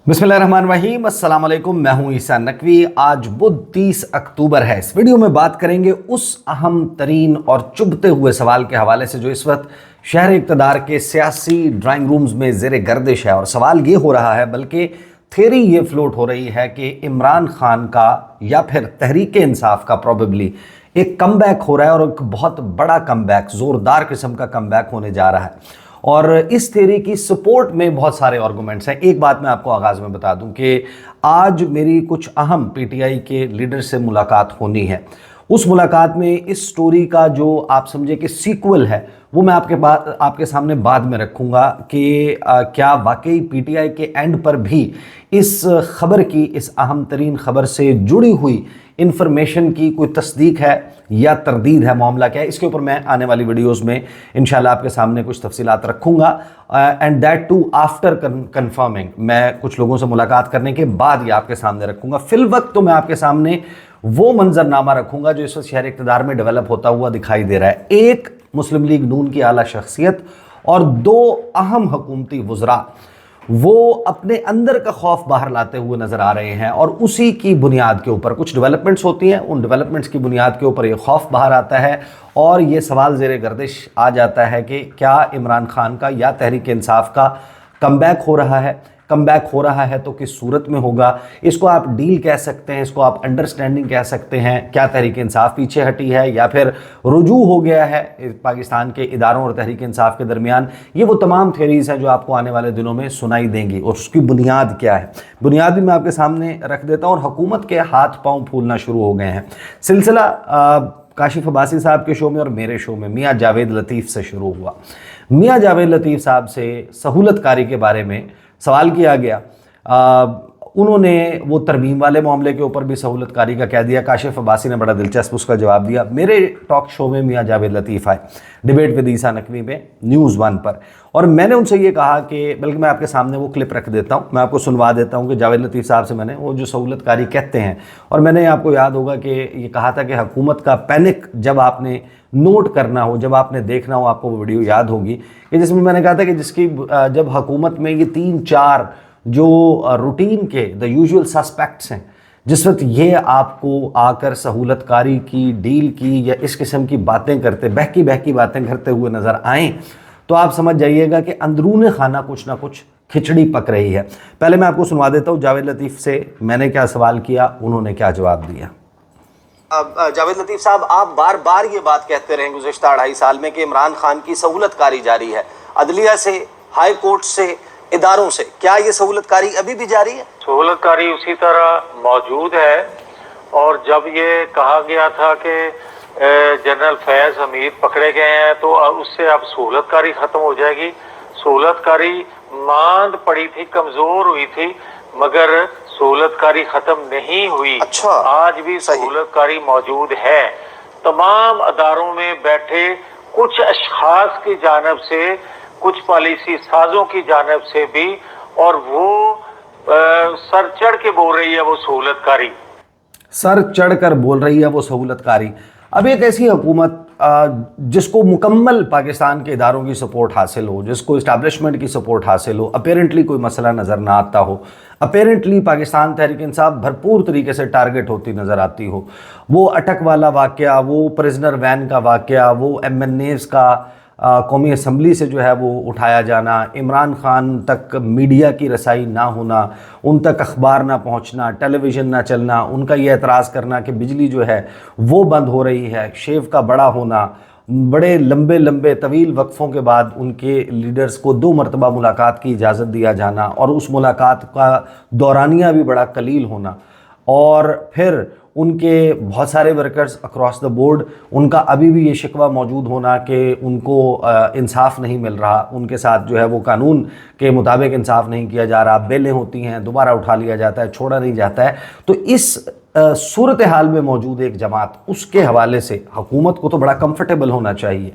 बिस्मिल्लाहिर्रहमानिर्रहीम, अस्सलाम वालेकुम। मैं हूं ईसा नकवी। आज बुध 30 अक्टूबर है। इस वीडियो में बात करेंगे उस अहम तरीन और चुभते हुए सवाल के हवाले से जो इस वक्त शहर इक़्तिदार के सियासी ड्राइंग रूम्स में ज़ेर गर्दिश है। और सवाल ये हो रहा है, बल्कि थ्योरी ये फ्लोट हो रही है कि इमरान खान का या फिर तहरीक इंसाफ का प्रॉबेबली एक कमबैक हो रहा है, और एक बहुत बड़ा कमबैक, ज़ोरदार किस्म का कमबैक होने जा रहा है। और इस थ्योरी की सपोर्ट में बहुत सारे आर्गूमेंट्स हैं। एक बात मैं आपको आगाज़ में बता दूं कि आज मेरी कुछ अहम पीटीआई के लीडर से मुलाकात होनी है। उस मुलाकात में इस स्टोरी का जो आप समझे कि सीक्वल है वो मैं आपके सामने बाद में रखूंगा कि क्या वाकई पीटीआई के एंड पर भी इस खबर की, इस अहम तरीन खबर से जुड़ी हुई इंफॉर्मेशन की कोई तस्दीक है या तरदीद है, मामला क्या है। इसके ऊपर मैं आने वाली वीडियोस में इंशाल्लाह आपके सामने कुछ तफसीलात रखूंगा, and that too after confirming. मैं कुछ लोगों से मुलाकात करने के बाद ये आपके सामने रखूंगा। फिल वक्त तो मैं आपके सामने वो मंजरनामा रखूंगा जो इस वक्त शहर इक़्तिदार में डेवलप होता हुआ दिखाई दे रहा है। एक मुस्लिम लीग नून की आला शख्सियत और दो अहम हुकूमती वज़रा वो अपने अंदर का खौफ बाहर लाते हुए नज़र आ रहे हैं, और उसी की बुनियाद के ऊपर कुछ डेवलपमेंट्स होती हैं। उन डेवलपमेंट्स की बुनियाद के ऊपर ये खौफ बाहर आता है, और ये सवाल ज़ेर गर्दिश आ जाता है कि क्या इमरान खान का या तहरीक इंसाफ का कमबैक हो रहा है। कमबैक हो रहा है तो किस सूरत में होगा। इसको आप डील कह सकते हैं, इसको आप अंडरस्टैंडिंग कह सकते हैं। क्या तहरीक इंसाफ पीछे हटी है या फिर रुजू हो गया है पाकिस्तान के इदारों और तहरीक इंसाफ के दरमियान। ये वो तमाम थ्योरीज हैं जो आपको आने वाले दिनों में सुनाई देंगी, और उसकी बुनियाद क्या है, बुनियाद भी मैं आपके सामने रख देता हूँ। और हुकूमत के हाथ पाँव फूलना शुरू हो गए हैं। सिलसिला काशिफ अब्बासी साहब के शो में और मेरे शो में मियाँ जावेद लतीफ़ से शुरू हुआ। मियाँ जावेद लतीफ़ साहब से सहूलत कारी के बारे में सवाल किया गया। उन्होंने वो तरमीम वाले मामले के ऊपर भी सहूलत कारी का कह दिया। काशिफ अब्बासी ने बड़ा दिलचस्प उसका जवाब दिया। मेरे टॉक शो में मियाँ जावेद लतीफ़ आए डिबेट विद ईसा नकवी में न्यूज़ 1 पर, और मैंने उनसे ये कहा कि, बल्कि मैं आपके सामने वो क्लिप रख देता हूँ, मैं आपको सुनवा देता हूँ कि जावेद लतीफ़ साहब से मैंने वो जो सहूलत कारी कहते हैं, और मैंने आपको याद होगा कि ये कहा था कि हुकूमत का पैनिक जब आपने नोट करना हो, जब आपने देखना हो, आपको वो वीडियो याद होगी कि जिसमें मैंने कहा था कि जिसकी जब हुकूमत में ये 3-4 जो रूटीन के द यूजुअल सस्पेक्ट्स हैं, जिस वक्त ये आपको आकर सहूलतकारी की, डील की या इस किस्म की बातें करते, बहकी बातें करते हुए नज़र आएँ, तो आप समझ जाइएगा कि अंदरूनी खाना कुछ ना कुछ खिचड़ी पक रही है। पहले मैं आपको सुनवा देता हूँ जावेद लतीफ़ से मैंने क्या सवाल किया, उन्होंने क्या जवाब दिया। जावेद लतीफ़ साहब, आप बार बार ये बात कहते रहे गुज़श्ता 2.5 साल में कि इमरान खान की सहूलतकारी जारी है, अदलिया से, हाई कोर्ट से, इदारों से। क्या ये सहूलतकारी अभी भी जारी है? सहूलतकारी उसी तरह मौजूद है। और जब ये कहा गया था कि जनरल फैज़ हमीद पकड़े गए हैं तो उससे अब सहूलतकारी ख़त्म हो जाएगी, सहूलतकारी मांद पड़ी थी, कमज़ोर हुई थी, मगर सहूलतकारी ख़त्म नहीं हुई। अच्छा, आज भी सहूलतकारी मौजूद है। तमाम अदारों में बैठे कुछ अशखास की जानिब से, कुछ पॉलिसी साजों की जानिब से भी, और वो सर चढ़ के बोल रही है वो सहूलतकारी, सर चढ़ कर बोल रही है वो सहूलतकारी। अब एक ऐसी हुकूमत जिसको मुकम्मल पाकिस्तान के इदारों की सपोर्ट हासिल हो, जिसको इस्टेब्लिशमेंट की सपोर्ट हासिल हो, अपेरेंटली कोई मसला नज़र ना आता हो, अपेरेंटली पाकिस्तान तहरीक इंसाफ भरपूर तरीके से टारगेट होती नज़र आती हो, वो अटक वाला वाक़या, वो प्रिजनर वैन का वाक़या, वो MNAs का कौमी असम्बली से जो है वो उठाया जाना, इमरान खान तक मीडिया की रसाई ना होना, उन तक अखबार ना पहुंचना, टेलीविज़न ना चलना, उनका ये एतराज़ करना कि बिजली जो है वो बंद हो रही है, शेव का बड़ा होना, बड़े लंबे तवील वक्फ़ों के बाद उनके लीडर्स को 2 मरतबा मुलाकात की इजाज़त दिया जाना, और उस मुलाकात का दौरानिया भी बड़ा कलील होना, और फिर उनके बहुत सारे वर्कर्स अक्रॉस द बोर्ड, उनका अभी भी ये शिकवा मौजूद होना कि उनको इंसाफ नहीं मिल रहा, उनके साथ जो है वो कानून के मुताबिक इंसाफ नहीं किया जा रहा, बेलें होती हैं, दोबारा उठा लिया जाता है, छोड़ा नहीं जाता है। तो इस सूरत हाल में मौजूद एक जमात, उसके हवाले से हुकूमत को तो बड़ा कंफर्टेबल होना चाहिए।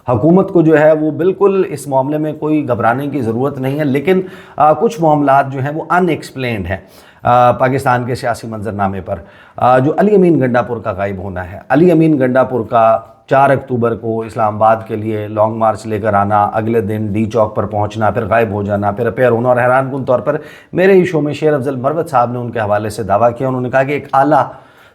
हुकूमत को जो है वो बिल्कुल इस मामले में कोई घबराने की ज़रूरत नहीं है, लेकिन कुछ मामलात जो हैं वो अनएक्सप्लेन्ड हैं। पाकिस्तान के सियासी मंजरनामे पर जो अली अमीन गंडापुर का गायब होना है। अली अमीन गंडापुर का 4 अक्टूबर को इस्लामाबाद के लिए लॉन्ग मार्च लेकर आना, अगले दिन डी चौक पर पहुंचना, फिर गायब हो जाना, फिर अपेयर होना। और हैरानकुन तौर पर मेरे ही शो में शेर अफजल मरवत साहब ने उनके हवाले से दावा किया, उन्होंने कहा कि एक आला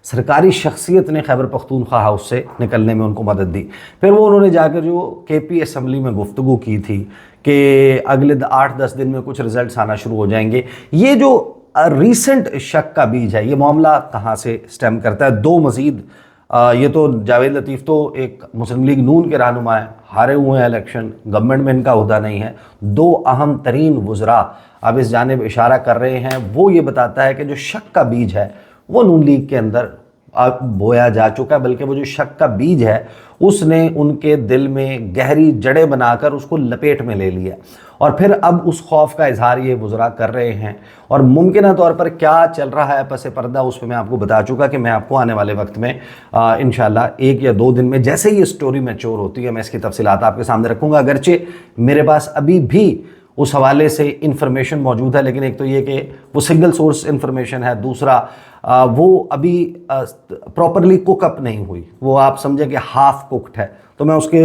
सरकारी शख्सियत ने खैबर पख्तूनख्वा हाउस से निकलने में उनको मदद दी। फिर वो उन्होंने जाकर जो KP असम्बली में गुफ्तगू की थी कि अगले 8-10 दिन में कुछ रिजल्ट्स आना शुरू हो जाएंगे। ये जो रीसेंट शक का बीज है, ये मामला कहाँ से स्टेम करता है? दो मज़ीद ये तो जावेद लतीफ़ तो एक मुस्लिम लीग नून के रहनुमा हैं, हारे हुए हैं इलेक्शन, गवर्नमेंट में इनका ओहदा नहीं है। दो अहम तरीन वज़रा अब इस जानिब इशारा कर रहे हैं। वो ये बताता है कि जो शक का बीज है वो नून लीग के अंदर बोया जा चुका है, बल्कि वो जो शक का बीज है उसने उनके दिल में गहरी जड़ें बनाकर उसको लपेट में ले लिया, और फिर अब उस खौफ का इजहार ये वज़रा कर रहे हैं। और मुमकिन तौर पर क्या चल रहा है पस पर्दा, उस पर मैं आपको बता चुका कि मैं आपको आने वाले वक्त में इंशाल्लाह 1 या 2 दिन में जैसे ही ये स्टोरी मैच्योर होती है मैं इसकी तफसीलात आपके सामने रखूँगा। अगरचे मेरे पास अभी भी उस हवाले से इंफॉर्मेशन मौजूद है, लेकिन एक तो ये कि वो सिंगल सोर्स इंफॉर्मेशन है, दूसरा वो अभी प्रॉपरली कुकअप नहीं हुई, वो आप समझें कि हाफ कुक्ड है। तो मैं उसके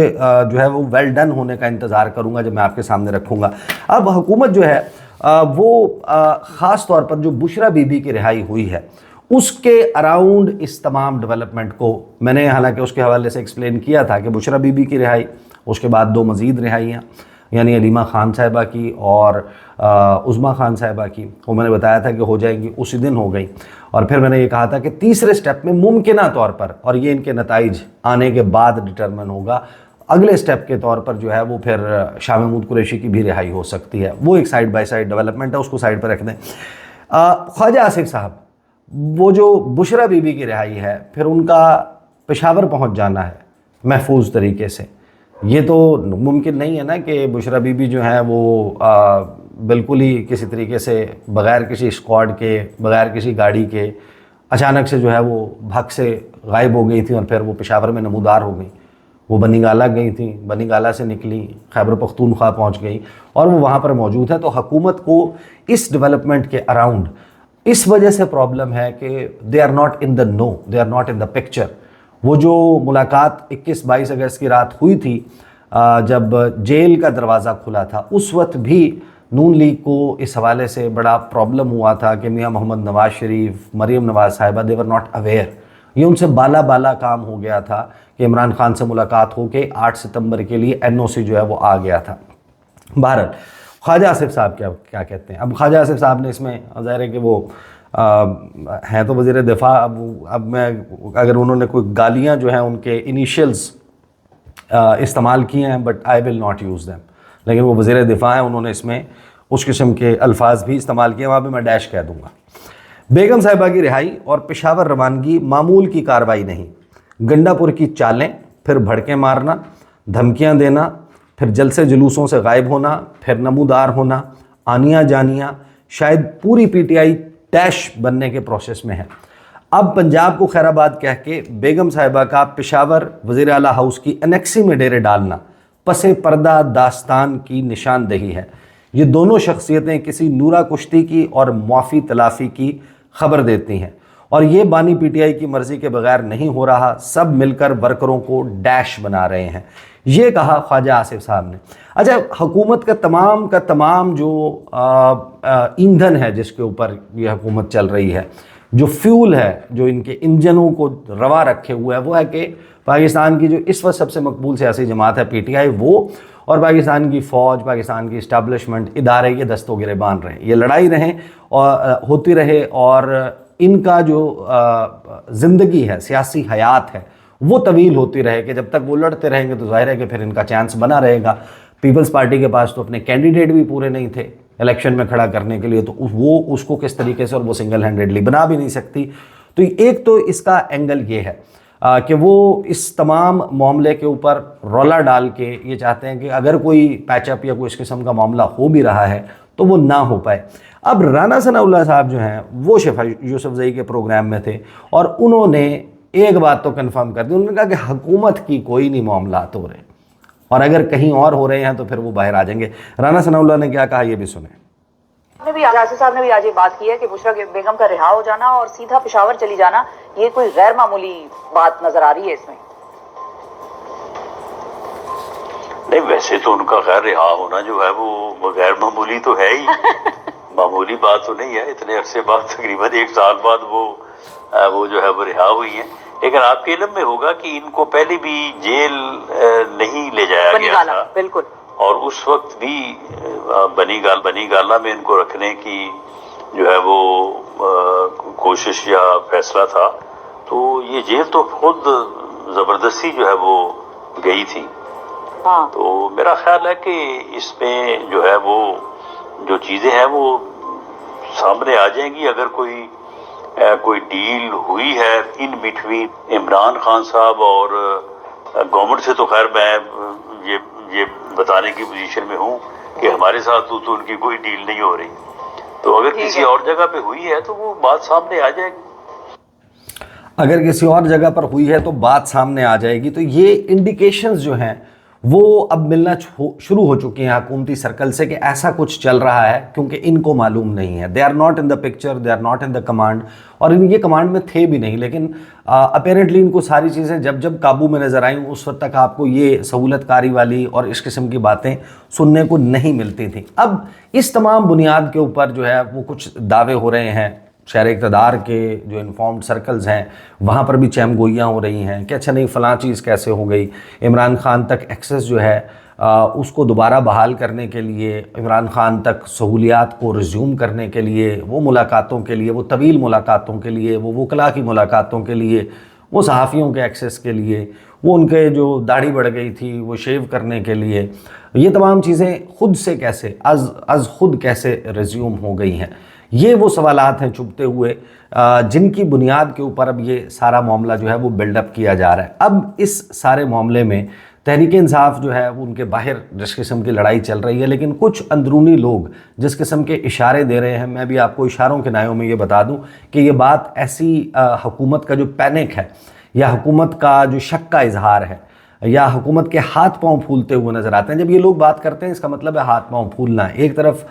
जो है वो वेल डन होने का इंतज़ार करूँगा जब मैं आपके सामने रखूँगा। अब हुकूमत जो है वो ख़ास तौर पर जो बुशरा बीबी की रिहाई हुई है उसके अराउंड इस तमाम डेवलपमेंट को मैंने हालांकि उसके हवाले से एक्सप्लेन किया था कि बुशरा बीबी की रिहाई, उसके बाद 2 मज़ीद रिहाइयाँ यानी अलीमा खान साहिबा की और उज़मा खान साहिबा की, वो मैंने बताया था कि हो जाएंगी, उसी दिन हो गई। और फिर मैंने ये कहा था कि तीसरे स्टेप में मुमकिना तौर पर, और ये इनके नताइज आने के बाद डिटरमिन होगा, अगले स्टेप के तौर पर जो है वो फिर शाह महमूद कुरैशी की भी रिहाई हो सकती है। वो एक साइड बाय साइड डेवलपमेंट है, उसको साइड पर रख दें। ख्वाजा आसिफ साहब, वो जो बुशरा बीबी की रिहाई है, फिर उनका पेशावर पहुँच जाना है महफूज तरीके से, ये तो मुमकिन नहीं है ना कि बुशरा बीबी जो है वो बिल्कुल ही किसी तरीके से बग़ैर किसी स्क्वाड के, बग़ैर किसी गाड़ी के अचानक से जो है वो भग से गायब हो गई थी और फिर वो पेशावर में नमूदार हो गई। वो बनी गाला गई थी, बनी गाला से निकली, खैबर पख्तूनख्वा पहुंच गई और वो वहाँ पर मौजूद है। तो हुकूमत को इस डेवलपमेंट के अराउंड इस वजह से प्रॉब्लम है कि they are not in the know, they are not in the picture. वो जो मुलाकात 21-22 अगस्त की रात हुई थी जब जेल का दरवाज़ा खुला था, उस वक्त भी नून लीग को इस हवाले से बड़ा प्रॉब्लम हुआ था कि मियां मोहम्मद नवाज़ शरीफ, मरीम नवाज़ साहिबा, दे वर नॉट अवेयर। ये उनसे बाला काम हो गया था कि इमरान खान से मुलाकात हो के 8 सितंबर के लिए NOC जो है वो आ गया था। बहरहाल ख्वाजा आसिफ साहब क्या कहते हैं? अब ख्वाजा आसिफ साहब ने इसमें ज़ाहिर है कि वो हैं तो वज़ीर दिफा। अब मैं अगर उन्होंने कोई गालियाँ जो हैं उनके इनिशियल्स इस्तेमाल किए हैं, but I will not use them, लेकिन वो वज़ीर दिफा हैं, उन्होंने इसमें उस किस्म के अल्फाज भी इस्तेमाल किए, वहाँ पे मैं डैश कह दूँगा। बेगम साहिबा की रिहाई और पेशावर रवानगी मामूल की कार्रवाई नहीं, गंडापुर की चालें, फिर भड़कें मारना, धमकियाँ देना, फिर जलसे जुलूसों से गायब होना, फिर नमूदार होना, आनिया जानिया, शायद पूरी PTI डैश बनने के प्रोसेस में है। अब पंजाब को खैराबाद कह के बेगम साहिबा का पेशावर वज़ीर आला हाउस की एनेक्सी में डेरे डालना पसे पर्दा दास्तान की निशानदही है। ये दोनों शख्सियतें किसी नूरा कुश्ती की और मुआफ़ी तलाफ़ी की खबर देती हैं, और ये बानी PTI की मर्ज़ी के बगैर नहीं हो रहा, सब मिलकर वर्करों को डैश बना रहे हैं। ये कहा ख्वाजा आसिफ साहब ने। अच्छा, हुकूमत का तमाम जो ईंधन है जिसके ऊपर ये हुकूमत चल रही है, जो फ्यूल है जो इनके इंजनों को रवा रखे हुए है, वो है कि पाकिस्तान की जो इस वक्त सबसे मकबूल सियासी जमात है PTI, वो और पाकिस्तान की फ़ौज, पाकिस्तान की इस्टेब्लिशमेंट, इदारे ये दस्तों गिरे बांध रहे हैं, ये लड़ाई रहें और होती रहे, और इनका जो ज़िंदगी है, सियासी हयात है, वो तवील होती रहे कि जब तक वो लड़ते रहेंगे तो ज़ाहिर है कि फिर इनका चांस बना रहेगा। पीपल्स पार्टी के पास तो अपने कैंडिडेट भी पूरे नहीं थे इलेक्शन में खड़ा करने के लिए, तो वो उसको किस तरीके से, और वो सिंगल हैंडेडली बना भी नहीं सकती। तो एक तो इसका एंगल ये है कि वो इस तमाम मामले के ऊपर रौला डाल के ये चाहते हैं कि अगर कोई पैचअप या कोई इस किस्म का मामला हो भी रहा है तो वो ना हो पाए। अब राना सनाउल्लाह साहब जो हैं वो शिफा यूसुफजई के प्रोग्राम में थे और उन्होंने एक बात तो कन्फर्म कर दी, उन्होंने कहा कि हुकूमत की कोई नहीं मामलात हो रहे, और अगर कहीं और हो रहे हैं तो फिर वो बाहर आ जाएंगे। राना सनाउल्लाह ने क्या कहा ये भी सुने। نے بھی آصف صاحب نے بھی آج یہ بات کی ہے کہ بشرا بیگم کا رہا ہو جانا اور سیدھا پشاور چلی جانا یہ کوئی غیر معمولی بات نظر آ رہی ہے اس میں. نہیں ویسے تو ان کا خیر رہا ہونا جو ہے وہ غیر معمولی تو ہے ہی معمولی بات تو نہیں ہے. اتنے عرصے بعد تقریباً 1 سال بعد وہ جو ہے وہ رہا ہوئی ہیں. لیکن آپ کے علم میں ہوگا کہ ان کو پہلے بھی جیل نہیں لے جایا گیا تھا. بالکل. اور اس وقت بھی بنی گالہ میں ان کو رکھنے کی جو ہے وہ کوشش یا فیصلہ تھا. تو یہ جیل تو خود زبردستی جو ہے وہ گئی تھی. ہاں. تو میرا خیال ہے کہ اس میں جو ہے وہ جو چیزیں ہیں وہ سامنے آ جائیں گی. اگر کوئی ڈیل ہوئی ہے ان بٹوین عمران خان صاحب اور گورنمنٹ سے تو خیر میں یہ بتانے کی پوزیشن میں ہوں کہ ہمارے ساتھ تو ان کی کوئی ڈیل نہیں ہو رہی. تو اگر کسی اور جگہ پہ ہوئی ہے تو وہ بات سامنے آ جائے گی. اگر کسی اور جگہ پر ہوئی ہے تو بات سامنے آ جائے گی. تو یہ انڈیکیشنز جو ہیں وہ اب ملنا شروع ہو چکی ہیں حکومتی سرکل سے کہ ایسا کچھ چل رہا ہے, کیونکہ ان کو معلوم نہیں ہے. They are not in the picture, they are not in the command, اور یہ کمانڈ میں تھے بھی نہیں. لیکن اپیرنٹلی ان کو ساری چیزیں جب قابو میں نظر آئیں اس وقت تک آپ کو یہ سہولت کاری والی اور اس قسم کی باتیں سننے کو نہیں ملتی تھیں. اب اس تمام بنیاد کے اوپر جو ہے وہ کچھ دعوے ہو رہے ہیں. شہر اقتدار کے جو انفارمڈ سرکلز ہیں وہاں پر بھی چہم گوئیاں ہو رہی ہیں کہ اچھا نہیں فلاں چیز کیسے ہو گئی. عمران خان تک ایکسس جو ہے اس کو دوبارہ بحال کرنے کے لیے, عمران خان تک سہولیات کو ریزیوم کرنے کے لیے, وہ ملاقاتوں کے لیے, وہ طویل ملاقاتوں کے لیے, وہ وکلاء کی ملاقاتوں کے لیے, وہ صحافیوں کے ایکسس کے لیے, وہ ان کے جو داڑھی بڑھ گئی تھی وہ شیو کرنے کے لیے, یہ تمام چیزیں خود سے کیسے از خود کیسے ریزیوم ہو گئی ہیں. یہ وہ سوالات ہیں چبھتے ہوئے جن کی بنیاد کے اوپر اب یہ سارا معاملہ جو ہے وہ بلڈ اپ کیا جا رہا ہے. اب اس سارے معاملے میں تحریک انصاف جو ہے وہ ان کے باہر جس قسم کی لڑائی چل رہی ہے, لیکن کچھ اندرونی لوگ جس قسم کے اشارے دے رہے ہیں, میں بھی آپ کو اشاروں کے نایوں میں یہ بتا دوں کہ یہ بات ایسی حکومت کا جو پینک ہے یا حکومت کا جو شک کا اظہار ہے یا حکومت کے ہاتھ پاؤں پھولتے ہوئے نظر آتے ہیں. جب یہ لوگ بات کرتے ہیں اس کا مطلب ہے ہاتھ پاؤں پھولنا ہے. ایک طرف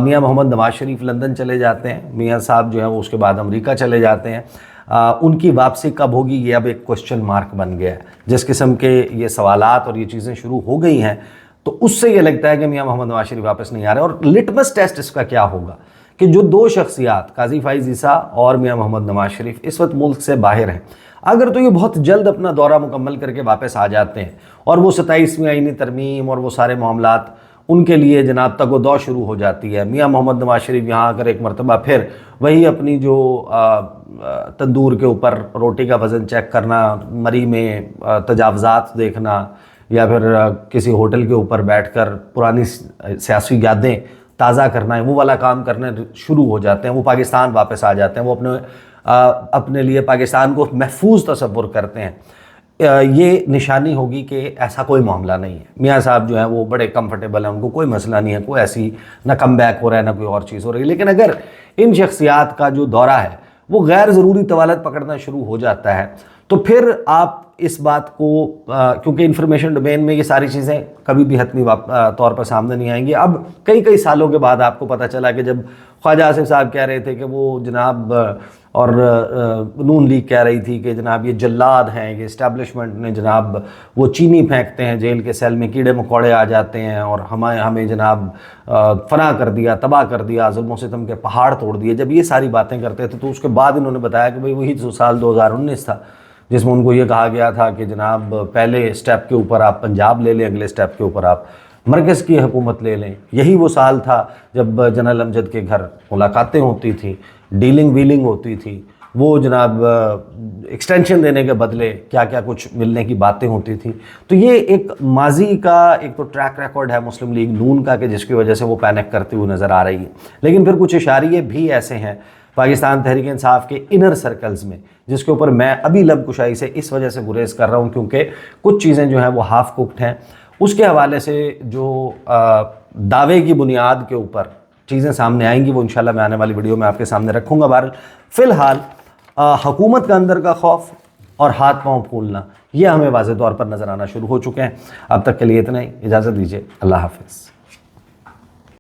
میاں محمد نواز شریف لندن چلے جاتے ہیں, میاں صاحب جو ہیں وہ اس کے بعد امریکہ چلے جاتے ہیں. ان کی واپسی کب ہوگی یہ اب ایک کوسچن مارک بن گیا ہے. جس قسم کے یہ سوالات اور یہ چیزیں شروع ہو گئی ہیں تو اس سے یہ لگتا ہے کہ میاں محمد نواز شریف واپس نہیں آ رہے. اور لٹمس ٹیسٹ اس کا کیا ہوگا کہ جو 2 شخصیات قاضی فائز عیسیٰ اور میاں محمد نواز شریف اس وقت ملک سے باہر ہیں, اگر تو یہ بہت جلد اپنا دورہ مکمل کر کے واپس آ جاتے ہیں اور وہ 27ویں آئینی ترمیم اور وہ سارے معاملات ان کے لیے جناب تگ و دو شروع ہو جاتی ہے. میاں محمد نواز شریف یہاں آ کر ایک مرتبہ پھر وہی اپنی جو تندور کے اوپر روٹی کا وزن چیک کرنا, مری میں تجاوزات دیکھنا, یا پھر کسی ہوٹل کے اوپر بیٹھ کر پرانی سیاسی یادیں تازہ کرنا ہے, وہ والا کام کرنے شروع ہو جاتے ہیں. وہ پاکستان واپس آ جاتے ہیں, وہ اپنے لیے پاکستان کو محفوظ تصور کرتے ہیں. یہ نشانی ہوگی کہ ایسا کوئی معاملہ نہیں ہے. میاں صاحب جو ہیں وہ بڑے کمفرٹیبل ہیں, ان کو کوئی مسئلہ نہیں ہے, کوئی ایسی نہ کم بیک ہو رہا ہے نہ کوئی اور چیز ہو رہی ہے. لیکن اگر ان شخصیات کا جو دورہ ہے وہ غیر ضروری طوالت پکڑنا شروع ہو جاتا ہے تو پھر آپ اس بات کو, کیونکہ انفارمیشن ڈومین میں یہ ساری چیزیں کبھی بھی حتمی طور پر سامنے نہیں آئیں گی. اب کئی سالوں کے بعد آپ کو پتہ چلا کہ جب خواجہ آصف صاحب کہہ رہے تھے کہ وہ جناب اور نون لیگ کہہ رہی تھی کہ جناب یہ جلاد ہیں, یہ اسٹیبلشمنٹ نے جناب وہ چینی پھینکتے ہیں جیل کے سیل میں, کیڑے مکوڑے آ جاتے ہیں اور ہمیں جناب فنا کر دیا, تباہ کر دیا, ظلم و ستم کے پہاڑ توڑ دیے. جب یہ ساری باتیں کرتے تھے تو اس کے بعد انہوں نے بتایا کہ بھئی وہی سال 2019 تھا جس میں ان کو یہ کہا گیا تھا کہ جناب پہلے سٹیپ کے اوپر آپ پنجاب لے لیں, اگلے سٹیپ کے اوپر آپ مرکز کی حکومت لے لیں. یہی وہ سال تھا جب جنرل امجد کے گھر ملاقاتیں ہوتی تھیں, ڈیلنگ ویلنگ ہوتی تھی, وہ جناب ایکسٹینشن دینے کے بدلے کیا کیا کچھ ملنے کی باتیں ہوتی تھیں. تو یہ ایک ماضی کا ایک تو ٹریک ریکارڈ ہے مسلم لیگ نون کا کہ جس کی وجہ سے وہ پینک کرتے ہوئے نظر آ رہی ہے. لیکن پھر کچھ اشاریے بھی ایسے ہیں پاکستان تحریک انصاف کے انر سرکلز میں جس کے اوپر میں ابھی لب کشائی سے اس وجہ سے گریز کر رہا ہوں کیونکہ کچھ چیزیں جو ہیں وہ ہاف کوکڈ ہیں. اس کے حوالے سے جو دعوے کی بنیاد کے اوپر چیزیں سامنے آئیں گی وہ انشاءاللہ میں آنے والی ویڈیو میں آپ کے سامنے رکھوں گا. بہرحال فی الحال حکومت کا اندر کا خوف اور ہاتھ پاؤں پھولنا یہ ہمیں واضح طور پر نظر آنا شروع ہو چکے ہیں. اب تک کے لیے اتنا ہی, اجازت دیجیے, اللہ حافظ.